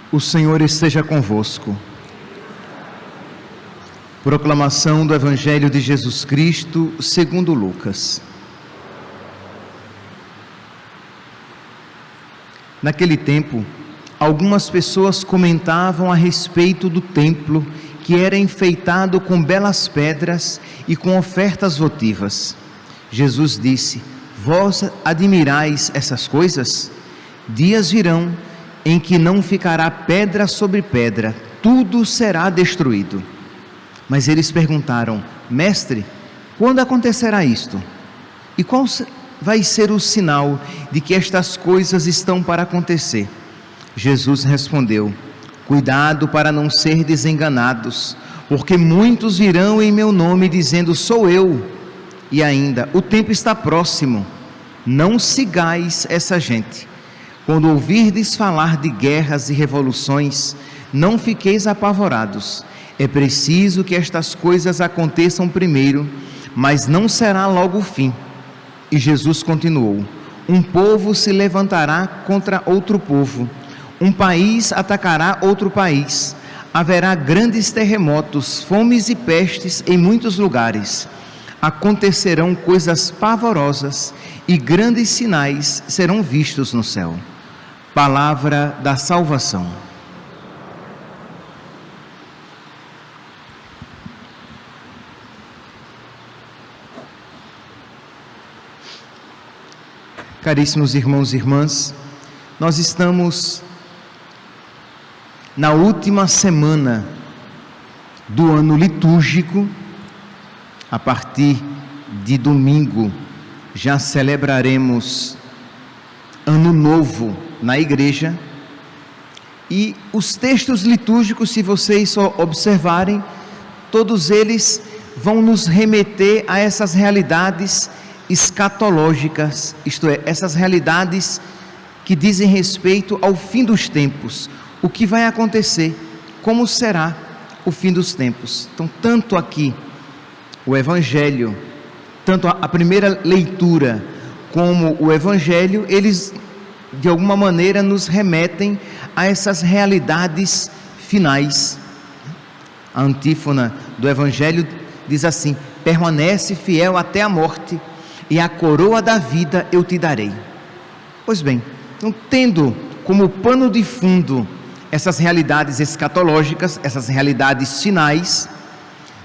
O Senhor esteja convosco. Proclamação do Evangelho de Jesus Cristo segundo Lucas. Naquele tempo, algumas pessoas comentavam a respeito do templo, que era enfeitado com belas pedras e com ofertas votivas. Jesus disse: Vós admirais essas coisas? Dias virão em que não ficará pedra sobre pedra, tudo será destruído. Mas eles perguntaram: Mestre, quando acontecerá isto? E qual vai ser o sinal de que estas coisas estão para acontecer? Jesus respondeu: Cuidado para não ser desenganados, porque muitos virão em meu nome dizendo: Sou eu. E ainda: o tempo está próximo. Não sigais essa gente. Quando ouvirdes falar de guerras e revoluções, não fiqueis apavorados. É preciso que estas coisas aconteçam primeiro, mas não será logo o fim. E Jesus continuou: Um povo se levantará contra outro povo, um país atacará outro país. Haverá grandes terremotos, fomes e pestes em muitos lugares. Acontecerão coisas pavorosas e grandes sinais serão vistos no céu. Palavra da salvação. Caríssimos irmãos e irmãs, nós estamos na última semana do ano litúrgico. A partir de domingo já celebraremos Ano Novo na igreja, e os textos litúrgicos, se vocês só observarem, todos eles vão nos remeter a essas realidades escatológicas, isto é, essas realidades que dizem respeito ao fim dos tempos, o que vai acontecer, como será o fim dos tempos. Então, tanto aqui o Evangelho, tanto a primeira leitura como o Evangelho, eles de alguma maneira nos remetem a essas realidades finais. A antífona do Evangelho diz assim: permanece fiel até a morte, e a coroa da vida eu te darei. Pois bem, então, tendo como pano de fundo essas realidades escatológicas, essas realidades finais,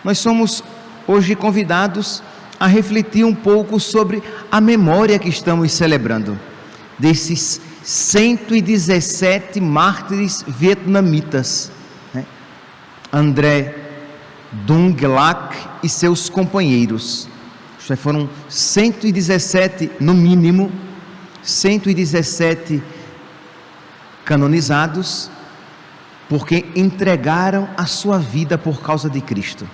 nós somos hoje convidados a refletir um pouco sobre a memória que estamos celebrando desses 117 mártires vietnamitas, né? André Dung Lac e seus companheiros. Foram 117 no mínimo, 117 canonizados, porque entregaram a sua vida por causa de Cristo.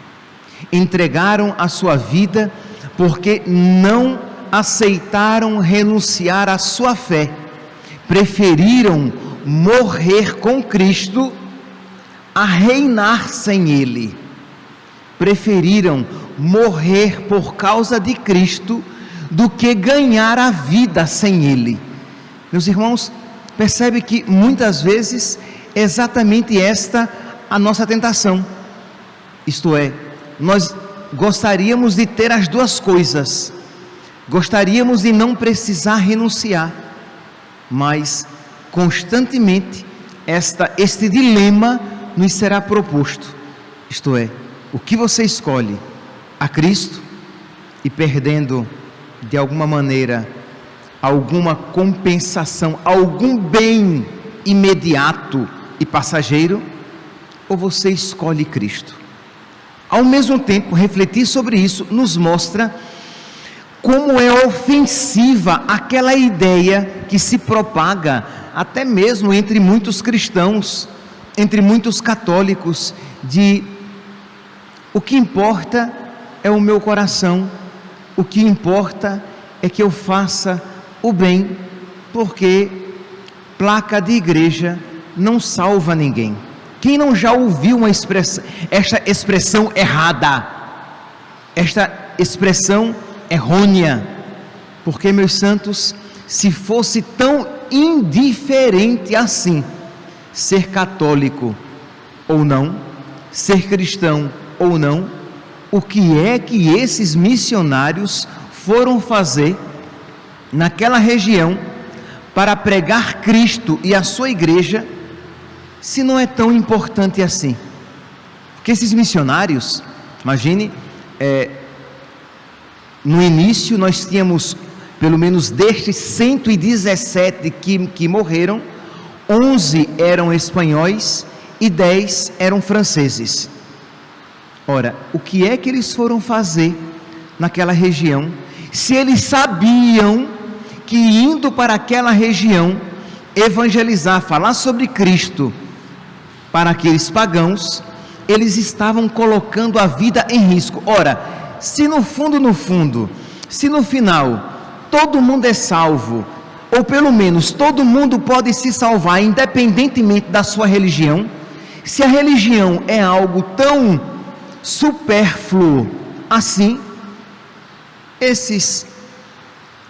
Entregaram a sua vida porque não aceitaram renunciar à sua fé, preferiram morrer com Cristo a reinar sem Ele, preferiram morrer por causa de Cristo do que ganhar a vida sem Ele. Meus irmãos, percebe que muitas vezes é exatamente esta a nossa tentação, isto é, nós gostaríamos de ter as duas coisas, gostaríamos de não precisar renunciar, mas constantemente este dilema nos será proposto, isto é, o que você escolhe? A Cristo, e perdendo de alguma maneira alguma compensação, algum bem imediato e passageiro, ou você escolhe Cristo? Ao mesmo tempo, refletir sobre isso nos mostra como é ofensiva aquela ideia que se propaga até mesmo entre muitos cristãos, entre muitos católicos, de o que importa é o meu coração, o que importa é que eu faça o bem, porque placa de igreja não salva ninguém. Quem não já ouviu esta expressão errada, esta expressão errônea? Porque, meus santos, se fosse tão indiferente assim, ser católico ou não, ser cristão ou não, o que é que esses missionários foram fazer naquela região para pregar Cristo e a sua igreja, se não é tão importante assim? Porque esses missionários, imagine, no início nós tínhamos, pelo menos destes 117 que morreram, 11 eram espanhóis e 10 eram franceses. Ora, o que é que eles foram fazer naquela região, se eles sabiam que indo para aquela região, evangelizar, falar sobre Cristo para aqueles pagãos, eles estavam colocando a vida em risco? Ora, se no fundo, se no final todo mundo é salvo, ou pelo menos todo mundo pode se salvar independentemente da sua religião, se a religião é algo tão supérfluo assim, esses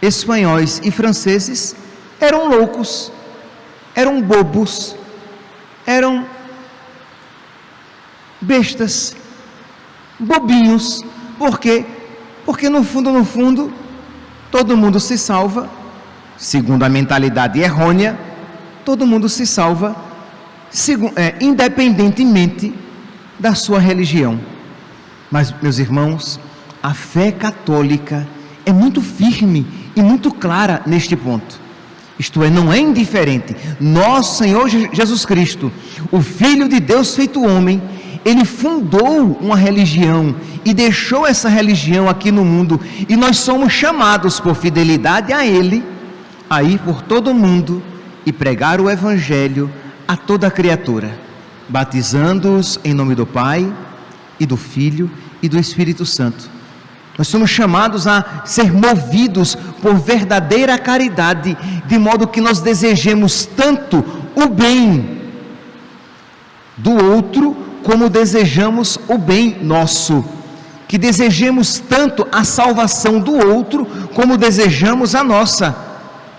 espanhóis e franceses eram loucos, eram bobos, eram bestas, bobinhos. Por quê? Porque no fundo, todo mundo se salva, segundo a mentalidade errônea, todo mundo se salva, independentemente da sua religião. Mas, meus irmãos, a fé católica é muito firme e muito clara neste ponto. Isto é, não é indiferente. Nosso Senhor Jesus Cristo, o Filho de Deus feito homem, Ele fundou uma religião e deixou essa religião aqui no mundo, e nós somos chamados por fidelidade a Ele, a ir por todo o mundo e pregar o Evangelho a toda criatura, batizando-os em nome do Pai, e do Filho e do Espírito Santo. Nós somos chamados a ser movidos por verdadeira caridade, de modo que nós desejemos tanto o bem do outro, como desejamos o bem nosso, que desejemos tanto a salvação do outro, como desejamos a nossa,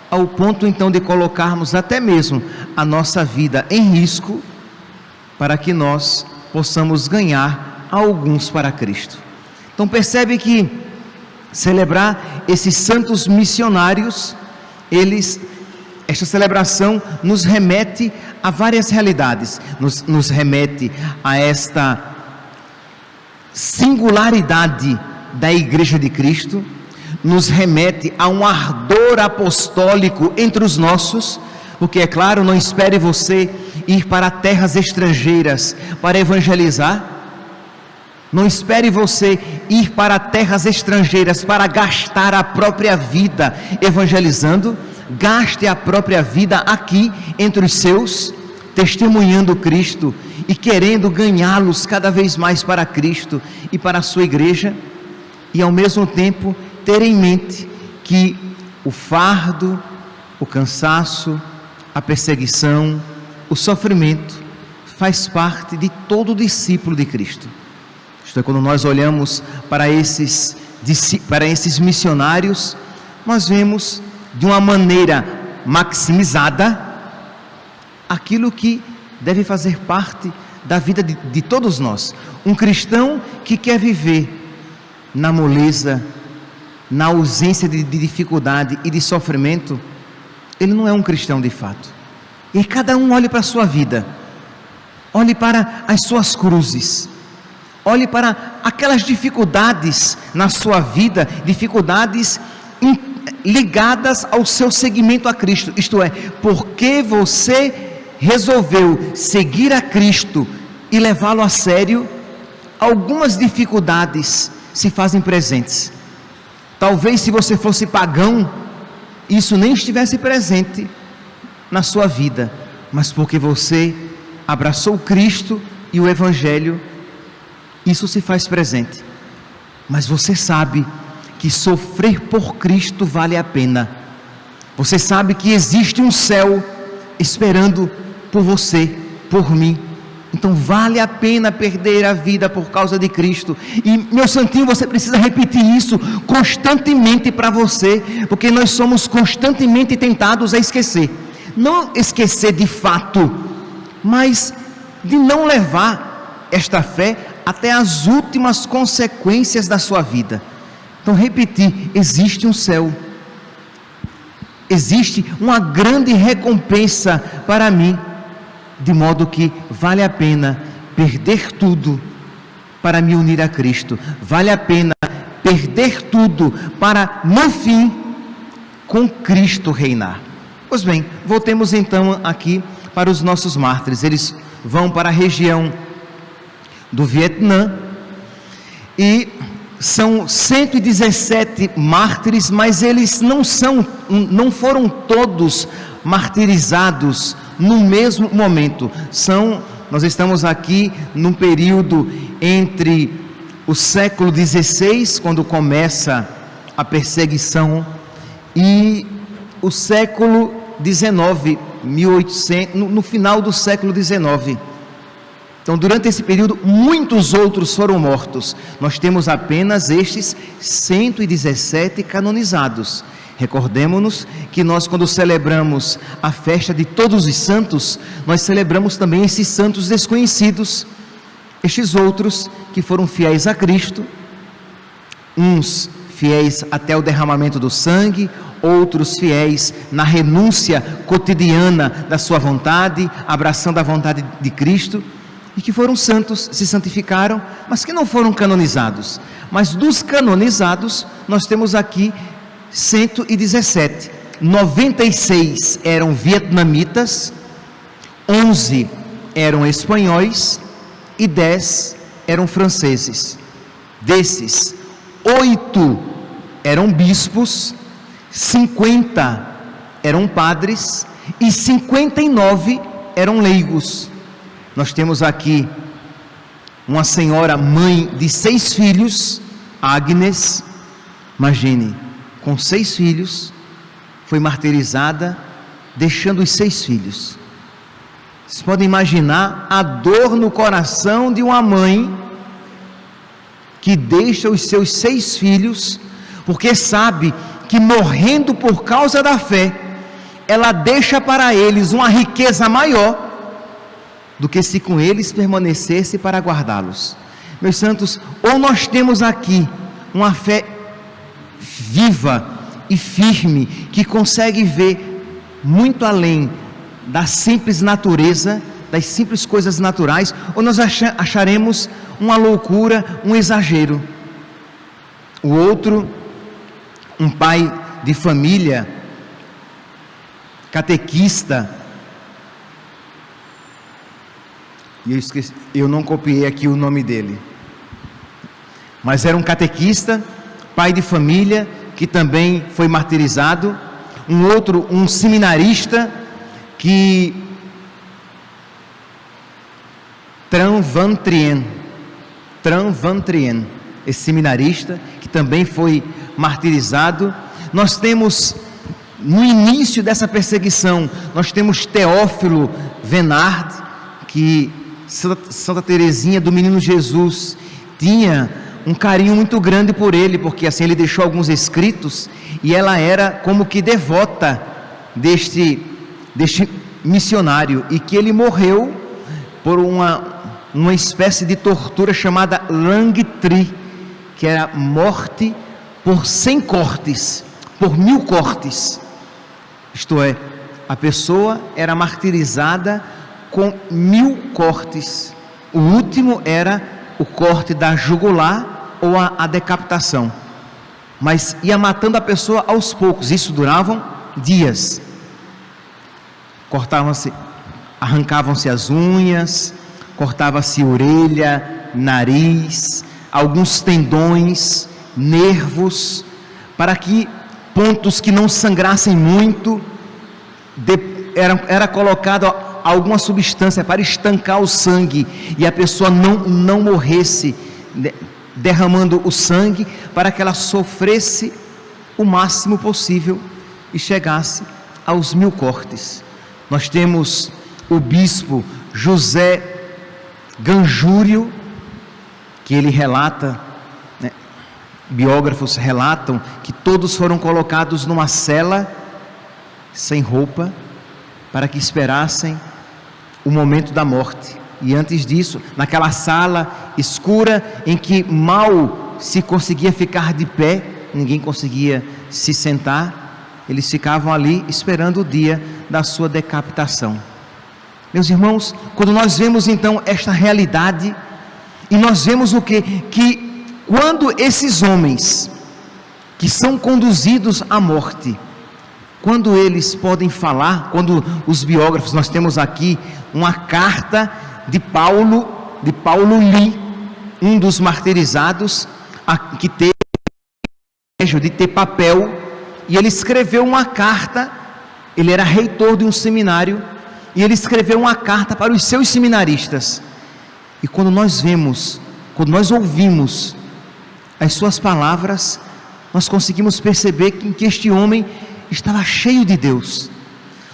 ao ponto então de colocarmos até mesmo a nossa vida em risco, para que nós possamos ganhar alguns para Cristo. Então percebe que celebrar esses santos missionários, esta celebração nos remete a várias realidades, nos remete a esta singularidade da Igreja de Cristo, nos remete a um ardor apostólico entre os nossos, porque é claro, não espere você ir para terras estrangeiras para evangelizar, não espere você ir para terras estrangeiras para gastar a própria vida evangelizando. Gaste a própria vida aqui entre os seus, testemunhando Cristo e querendo ganhá-los cada vez mais para Cristo e para a sua igreja, e ao mesmo tempo ter em mente que o fardo, o cansaço, a perseguição, o sofrimento faz parte de todo discípulo de Cristo. Isto é, quando nós olhamos para esses missionários, nós vemos de uma maneira maximizada aquilo que deve fazer parte da vida de todos nós. Um cristão que quer viver na moleza, na ausência de dificuldade e de sofrimento, ele não é um cristão de fato. E cada um olhe para a sua vida, olhe para as suas cruzes, olhe para aquelas dificuldades na sua vida, dificuldades ligadas ao seu seguimento a Cristo. Isto é, porque você resolveu seguir a Cristo e levá-lo a sério, algumas dificuldades se fazem presentes. Talvez se você fosse pagão, isso nem estivesse presente na sua vida, mas porque você abraçou Cristo e o Evangelho, isso se faz presente. Mas você sabe que sofrer por Cristo vale a pena. Você sabe que existe um céu esperando por você, por mim. Então vale a pena perder a vida por causa de Cristo. E meu santinho, você precisa repetir isso constantemente para você, porque nós somos constantemente tentados a esquecer. Não esquecer de fato, mas de não levar esta fé até as últimas consequências da sua vida. Então, repetir: existe um céu, existe uma grande recompensa para mim, de modo que vale a pena perder tudo para me unir a Cristo, vale a pena perder tudo para, no fim, com Cristo reinar. Pois bem, voltemos então aqui para os nossos mártires. Eles vão para a região do Vietnã e são 117 mártires, mas eles não foram todos martirizados no mesmo momento. Nós estamos aqui num período entre o século XVI, quando começa a perseguição, e o século XIX, 1800, no final do século XIX. Então, durante esse período, muitos outros foram mortos. Nós temos apenas estes 117 canonizados. Recordemos-nos que nós, quando celebramos a festa de todos os santos, nós celebramos também esses santos desconhecidos, estes outros que foram fiéis a Cristo, uns fiéis até o derramamento do sangue, outros fiéis na renúncia cotidiana da sua vontade, abraçando a vontade de Cristo, e que foram santos, se santificaram, mas que não foram canonizados. Mas dos canonizados, nós temos aqui 117, 96 eram vietnamitas, 11 eram espanhóis e 10 eram franceses. Desses, 8 eram bispos, 50 eram padres e 59 eram leigos. Nós temos aqui uma senhora mãe de 6 filhos, Agnes, imagine, com 6 filhos, foi martirizada, deixando os 6 filhos. Vocês podem imaginar a dor no coração de uma mãe que deixa os seus 6 filhos, porque sabe que morrendo por causa da fé, ela deixa para eles uma riqueza maior do que se com eles permanecesse para guardá-los. Meus santos, ou nós temos aqui uma fé viva e firme, que consegue ver muito além da simples natureza, das simples coisas naturais, ou nós acharemos uma loucura, um exagero. O outro, um pai de família, catequista, e eu não copiei aqui o nome dele, mas era um catequista, pai de família, que também foi martirizado. Um outro, um seminarista, que Tran Van Trien, esse seminarista, que também foi martirizado. Nós temos, no início dessa perseguição, nós temos Teófilo Venard, que Santa Teresinha do Menino Jesus tinha um carinho muito grande por ele, porque assim ele deixou alguns escritos, e ela era como que devota deste missionário, e que ele morreu por uma espécie de tortura chamada Lang Tri, que era morte por 100 cortes, por 1000 cortes. Isto é, a pessoa era martirizada com 1000 cortes. O último era o corte da jugular ou a decapitação, mas ia matando a pessoa aos poucos. Isso duravam dias. Arrancavam-se as unhas, cortava-se orelha, nariz, alguns tendões, nervos, para que pontos que não sangrassem muito, era colocado alguma substância para estancar o sangue, e a pessoa não morresse derramando o sangue, para que ela sofresse o máximo possível e chegasse aos 1000 cortes. Nós temos o bispo José Ganjúrio, que ele relata, biógrafos relatam que todos foram colocados numa cela sem roupa, para que esperassem o momento da morte. E antes disso, naquela sala escura em que mal se conseguia ficar de pé, ninguém conseguia se sentar, eles ficavam ali esperando o dia da sua decapitação. Meus irmãos, quando nós vemos então esta realidade, e nós vemos o quê? Que quando esses homens que são conduzidos à morte, quando eles podem falar, quando os biógrafos, nós temos aqui uma carta de Paulo Lee, um dos martirizados, que teve o privilégio de ter papel, e ele escreveu uma carta. Ele era reitor de um seminário, e ele escreveu uma carta para os seus seminaristas. E quando nós ouvimos as suas palavras, nós conseguimos perceber que este homem estava cheio de Deus.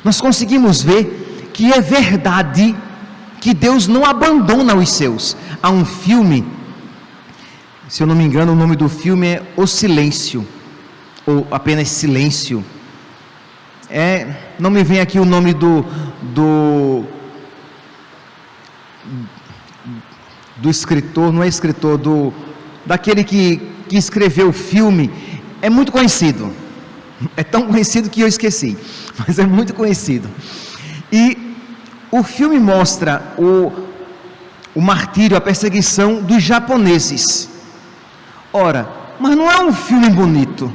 Nós conseguimos ver que é verdade que Deus não abandona os seus. Há um filme, se eu não me engano, o nome do filme é O Silêncio, ou apenas Silêncio. Não me vem aqui o nome do escritor, não é escritor, daquele que escreveu o filme. É muito conhecido, é tão conhecido que eu esqueci, mas é muito conhecido. E o filme mostra o martírio, a perseguição dos japoneses. Ora, mas não é um filme bonito.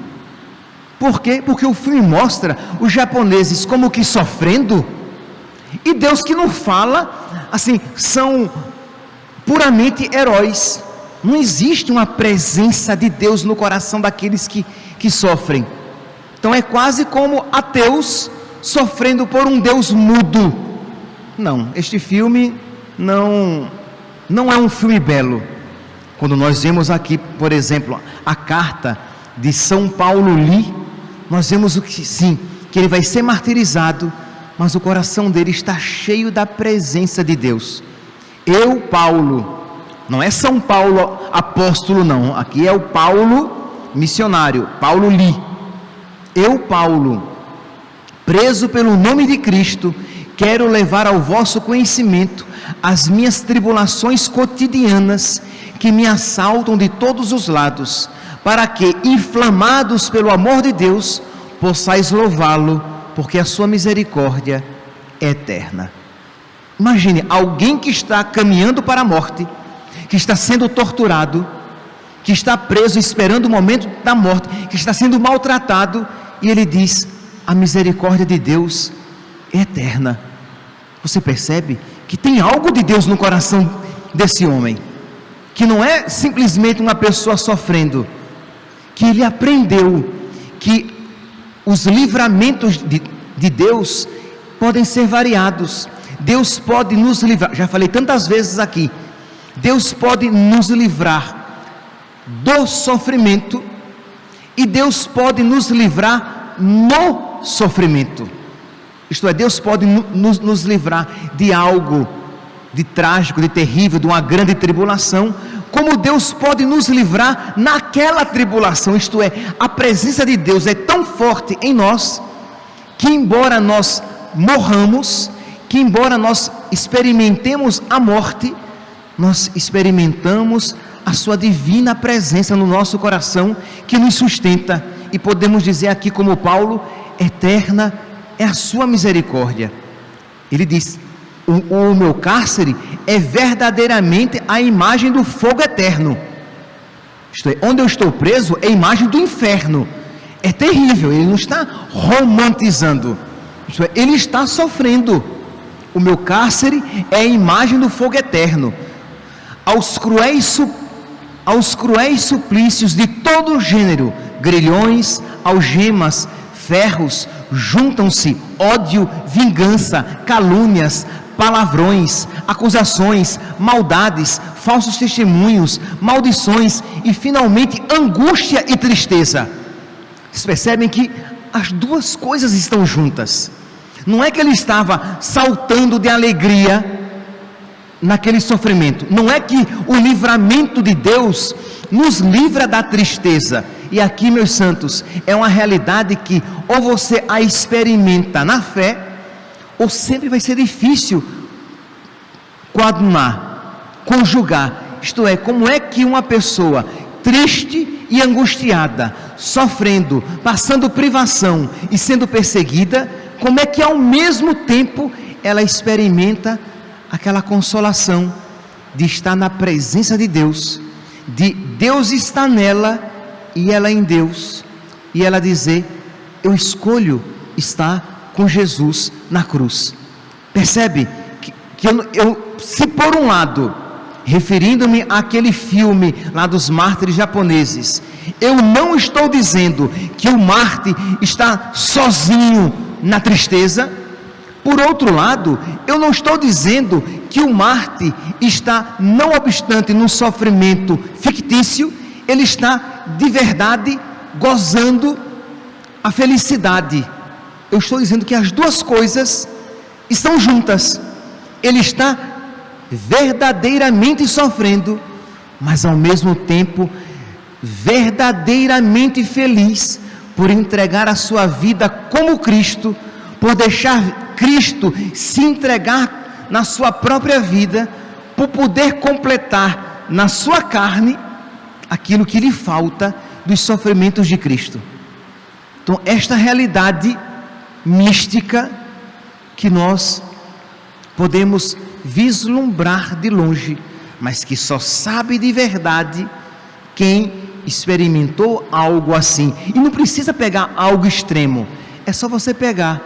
Por quê? Porque o filme mostra os japoneses como que sofrendo, e Deus que não fala, assim, são puramente heróis. Não existe uma presença de Deus no coração daqueles que sofrem. Então é quase como ateus sofrendo por um Deus mudo. Não, este filme não é um filme belo. Quando nós vemos aqui, por exemplo, a carta de São Paulo Lee, nós vemos que ele vai ser martirizado, mas o coração dele está cheio da presença de Deus. Eu, Paulo, não é São Paulo apóstolo não, aqui é o Paulo missionário, Paulo Lee. Eu, Paulo, preso pelo nome de Cristo, quero levar ao vosso conhecimento as minhas tribulações cotidianas que me assaltam de todos os lados, para que, inflamados pelo amor de Deus, possais louvá-lo, porque a sua misericórdia é eterna. Imagine, alguém que está caminhando para a morte, que está sendo torturado, que está preso esperando o momento da morte, que está sendo maltratado, e ele diz: a misericórdia de Deus é eterna. Você percebe que tem algo de Deus no coração desse homem, que não é simplesmente uma pessoa sofrendo, que ele aprendeu que os livramentos de Deus podem ser variados. Deus pode nos livrar, já falei tantas vezes aqui, Deus pode nos livrar do sofrimento, e Deus pode nos livrar no sofrimento. Isto é, Deus pode nos livrar de algo de trágico, de terrível, de uma grande tribulação, como Deus pode nos livrar naquela tribulação. Isto é, a presença de Deus é tão forte em nós, que embora nós morramos, que embora nós experimentemos a morte, nós experimentamos a sua divina presença no nosso coração, que nos sustenta, e podemos dizer aqui como Paulo: eterna é a sua misericórdia. Ele diz: o meu cárcere é verdadeiramente a imagem do fogo eterno. Isto é, onde eu estou preso é a imagem do inferno. É terrível. Ele não está romantizando, isto é, ele está sofrendo. O meu cárcere é a imagem do fogo eterno. Aos cruéis suplícios de todo gênero, grilhões, algemas, ferros, juntam-se ódio, vingança, calúnias, palavrões, acusações, maldades, falsos testemunhos, maldições e finalmente angústia e tristeza. Vocês percebem que as duas coisas estão juntas. Não é que ele estava saltando de alegria naquele sofrimento, não é que o livramento de Deus nos livra da tristeza. E aqui, meus santos, é uma realidade que ou você a experimenta na fé, ou sempre vai ser difícil coadunar, conjugar, isto é, como é que uma pessoa triste e angustiada, sofrendo, passando privação e sendo perseguida, como é que ao mesmo tempo ela experimenta aquela consolação de estar na presença de Deus, de Deus estar nela e ela em Deus, e ela dizer: eu escolho estar com Jesus na cruz. Percebe que se por um lado, referindo-me àquele filme lá dos mártires japoneses, eu não estou dizendo que o mártir está sozinho na tristeza. Por outro lado, eu não estou dizendo que o mártir está, não obstante no sofrimento fictício, ele está de verdade gozando a felicidade. Eu estou dizendo que as duas coisas estão juntas. Ele está verdadeiramente sofrendo, mas ao mesmo tempo verdadeiramente feliz por entregar a sua vida como Cristo, por deixar Cristo se entregar na sua própria vida, por poder completar na sua carne aquilo que lhe falta dos sofrimentos de Cristo. Então, esta realidade mística que nós podemos vislumbrar de longe, mas que só sabe de verdade quem experimentou algo assim. E não precisa pegar algo extremo, é só você pegar,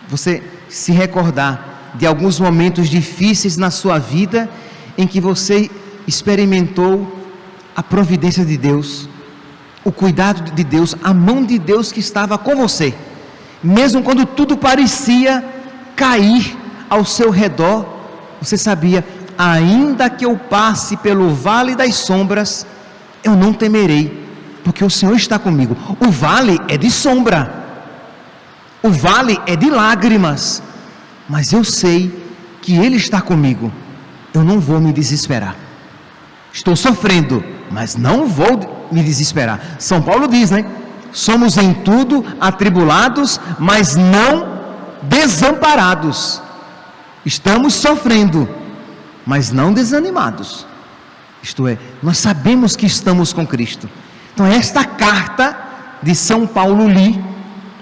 você se recordar de alguns momentos difíceis na sua vida em que você experimentou a providência de Deus, o cuidado de Deus, a mão de Deus que estava com você, mesmo quando tudo parecia cair ao seu redor. Você sabia: ainda que eu passe pelo vale das sombras, eu não temerei, porque o Senhor está comigo. O vale é de sombra, o vale é de lágrimas, mas eu sei que Ele está comigo. Eu não vou me desesperar. Estou sofrendo, mas não vou me desesperar. São Paulo diz, né? Somos em tudo atribulados, mas não desamparados. Estamos sofrendo, mas não desanimados. Isto é, nós sabemos que estamos com Cristo. Então, esta carta de São Paulo li,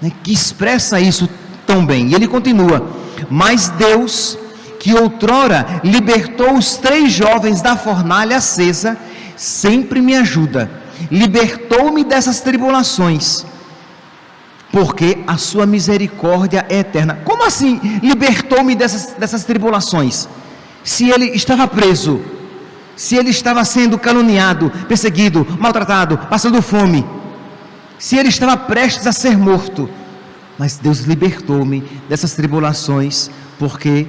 né, que expressa isso tão bem. E ele continua: mas Deus, que outrora libertou os 3 jovens da fornalha acesa, sempre me ajuda, libertou-me dessas tribulações, porque a sua misericórdia é eterna. Como assim libertou-me dessas tribulações? Se ele estava preso, se ele estava sendo caluniado, perseguido, maltratado, passando fome, se ele estava prestes a ser morto, mas Deus libertou-me dessas tribulações, porque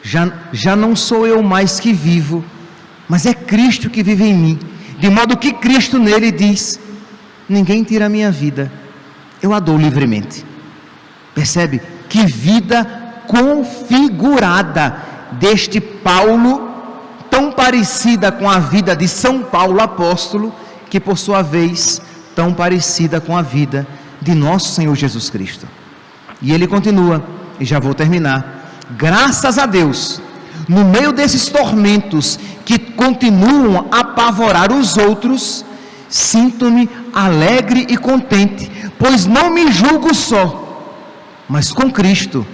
já não sou eu mais que vivo, mas é Cristo que vive em mim, de modo que Cristo nele diz: ninguém tira a minha vida, eu a dou livremente. Percebe? Que vida configurada deste Paulo, tão parecida com a vida de São Paulo apóstolo, que por sua vez tão parecida com a vida de nosso Senhor Jesus Cristo. E ele continua, e já vou terminar: graças a Deus, no meio desses tormentos que continuam a apavorar os outros, sinto-me alegre e contente, pois não me julgo só, mas com Cristo,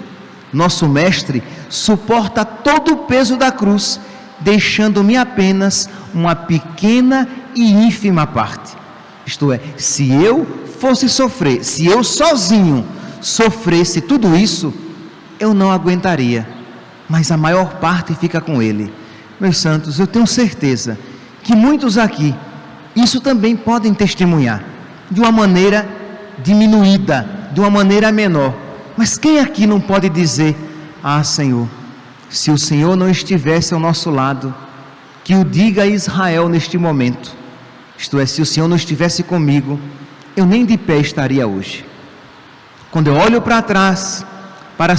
nosso Mestre, suporta todo o peso da cruz, deixando-me apenas uma pequena e ínfima parte. Isto é, se eu fosse sofrer, se eu sozinho sofresse tudo isso, eu não aguentaria, mas a maior parte fica com Ele. Meus santos, eu tenho certeza que muitos aqui, isso também podem testemunhar, de uma maneira diminuída, de uma maneira menor, mas quem aqui não pode dizer: ah, Senhor, se o Senhor não estivesse ao nosso lado, que o diga a Israel neste momento, isto é, se o Senhor não estivesse comigo, eu nem de pé estaria hoje. Quando eu olho para trás, para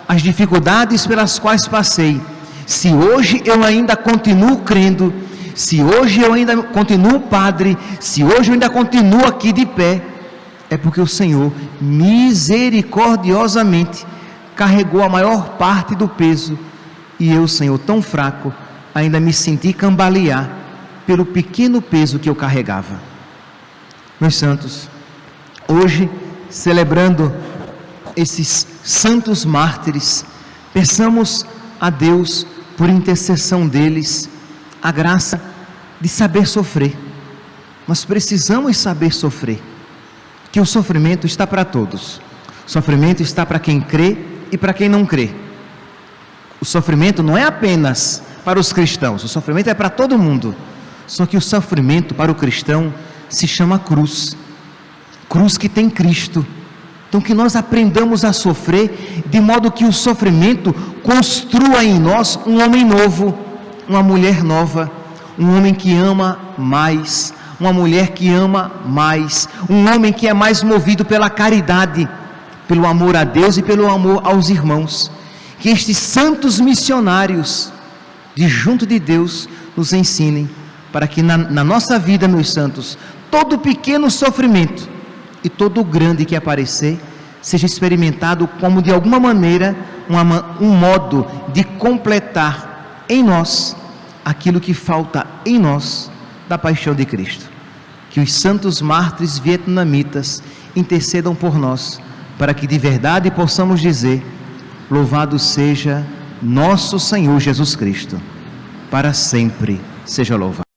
as dificuldades pelas quais passei, se hoje eu ainda continuo crendo, se hoje eu ainda continuo padre, se hoje eu ainda continuo aqui de pé, é porque o Senhor misericordiosamente carregou a maior parte do peso e eu, Senhor, tão fraco, ainda me senti cambalear pelo pequeno peso que eu carregava. Meus santos, hoje, celebrando esses santos mártires, peçamos a Deus, por intercessão deles, a graça de saber sofrer. Nós precisamos saber sofrer, que o sofrimento está para todos. O sofrimento está para quem crê e para quem não crê. O sofrimento não é apenas para os cristãos, o sofrimento é para todo mundo. Só que o sofrimento para o cristão se chama cruz. Cruz que tem Cristo. Então que nós aprendamos a sofrer, de modo que o sofrimento construa em nós um homem novo, uma mulher nova, um homem que ama mais, uma mulher que ama mais, um homem que é mais movido pela caridade, pelo amor a Deus e pelo amor aos irmãos. Que estes santos missionários de junto de Deus nos ensinem, para que na nossa vida, meus santos, todo pequeno sofrimento e todo grande que aparecer, seja experimentado como de alguma maneira um modo de completar em nós aquilo que falta em nós da paixão de Cristo. Que os santos mártires vietnamitas intercedam por nós, para que de verdade possamos dizer: louvado seja nosso Senhor Jesus Cristo, para sempre seja louvado.